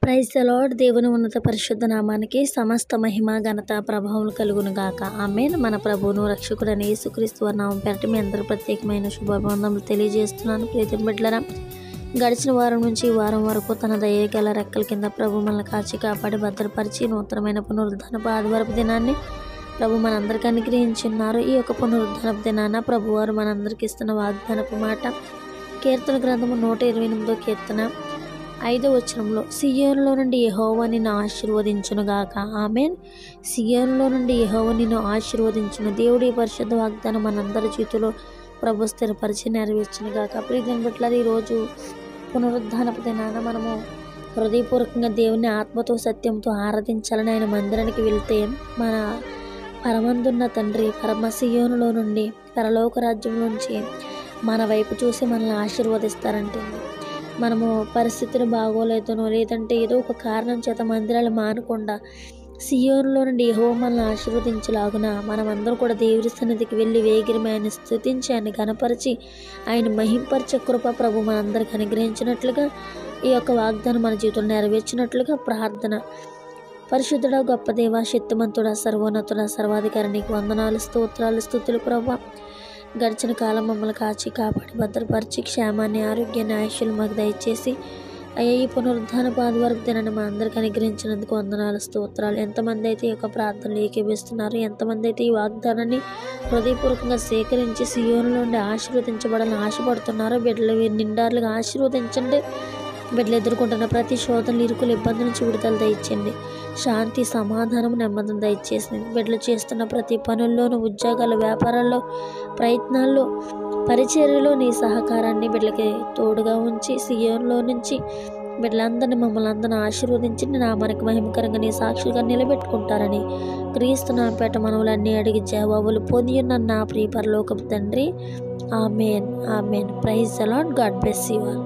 Praise the lord. దేవుని ఉన్నత పరిశుద్ధ నామానికి సమస్త మహిమ ఘనత ప్రభావం కలుగును గాక. ఆమేన్. మన ప్రభువును రక్షకుడైన యేసుక్రీస్తు వారి నామం పేరట మీ అందరూ ప్రత్యేకమైన శుభాభివందనలు తెలియజేస్తున్నాను. ప్రియమైన బిడ్డలారా, గడిచిన వారం నుంచి ఈ వారం వరకు తన దయగల రెక్కల కింద ప్రభు మనల్ని కాచి కాపాడి భద్రపరిచి నూతనమైన పునరుద్ధానపు ఆదివారపు దినాన్ని ప్రభు మనందరికీ అనుగ్రహించున్నారు. ఈ యొక్క పునరుద్ధానపు దినాన ప్రభువారు మనందరికి ఇస్తున్న వాగ్దానపు మాట కీర్తన గ్రంథము 128వ కీర్తన 5వ వచనంలో, సియోనులో నుండి యెహోవా నిన్ను ఆశీర్వదించునుగాక. ఆమేన్. సియోనులో నుండి యెహోవా నిన్ను ఆశీర్వదించును. దేవుడి పరిశుద్ధ వాగ్దానం మనందరి జీవితంలో ప్రభు స్థిరపరిచి నెరవేర్చునుగాక. ప్రియమైన బిడ్డలారా, ఈరోజు పునరుద్ధానపు దినాన మనము హృదయపూర్వకంగా దేవుని ఆత్మతో సత్యంతో ఆరాధించాలని ఆయన మందిరానికి వెళ్తే మన పరమందున్న తండ్రి పరమ సియోనులో నుండి పరలోక రాజ్యం నుంచి మన వైపు చూసి మనల్ని ఆశీర్వదిస్తారంటే, మనము పరిస్థితులు బాగోలేదనో లేదంటే ఏదో ఒక కారణం చేత మందిరాలు మానకుండా సియోనులో నుండి యెహోవా మనల్ని ఆశీర్వదించలాగున మనమందరం కూడా దేవుడి సన్నిధికి వెళ్ళి వేగిరమి ఆయన స్తుతించి ఆయన ఘనపరిచి ఆయన మహింపరిచే కృప ప్రభు మనందరికి అనుగ్రహించినట్లుగా ఈ యొక్క వాగ్దానం మన జీవితంలో నెరవేర్చినట్లుగా ప్రార్థన. పరిశుద్ధుడా, గొప్ప దేవ, శక్తిమంతుడా, సర్వోన్నతుడా, సర్వాధికారి, నీకు వందనాలు, స్తోత్రాలు, స్తుతులు ప్రభా. గడిచిన కాలం మమ్మల్ని కాచి కాపాడి భద్రపరిచి క్షేమాన్ని ఆరోగ్యాన్ని ఆయుష్యులు మాకు దయచేసి అయ్యా ఈ పునరుద్ధానపు ఆదివారపు దినాన్ని మా అందరికీ అనుగ్రహించినందుకు వందనాలు, స్తోత్రాలు. ఎంతమంది అయితే ఈ యొక్క ప్రార్థనలు ఏకీభవిస్తున్నారు, ఎంతమంది అయితే ఈ వాగ్దానాన్ని హృదయపూర్వకంగా సేకరించి సియోను నుండి ఆశీర్వదించబడాలని ఆశపడుతున్నారో బిడ్డలు నిండారులుగా ఆశీర్వదించండి. బిడ్డలు ఎదుర్కొంటున్న ప్రతి శోధనలు, ఇరుకులు, ఇబ్బందుల నుంచి విడుదల దయచేయండి. శాంతి, సమాధానం, నెమ్మదిని దయచేసింది. బిడ్డలు చేస్తున్న ప్రతి పనుల్లోనూ, ఉద్యోగాలు, వ్యాపారాల్లో, ప్రయత్నాల్లో, పరిచర్యలో నీ సహకారాన్ని బిడ్డలకి తోడుగా ఉంచి సియోనులో నుంచి బిడ్డలందరినీ మమ్మల్ని అందరిని ఆశీర్వదించి నామానికి మహిమకరంగా నీ సాక్షులుగా నిలబెట్టుకుంటారని క్రీస్తు నామపేట మనవులన్నీ అడిగి జవాబులు పొంది ఉన్న నా ప్రియ పరలోకపు తండ్రి. Amen. Amen. Praise the Lord. God bless you all.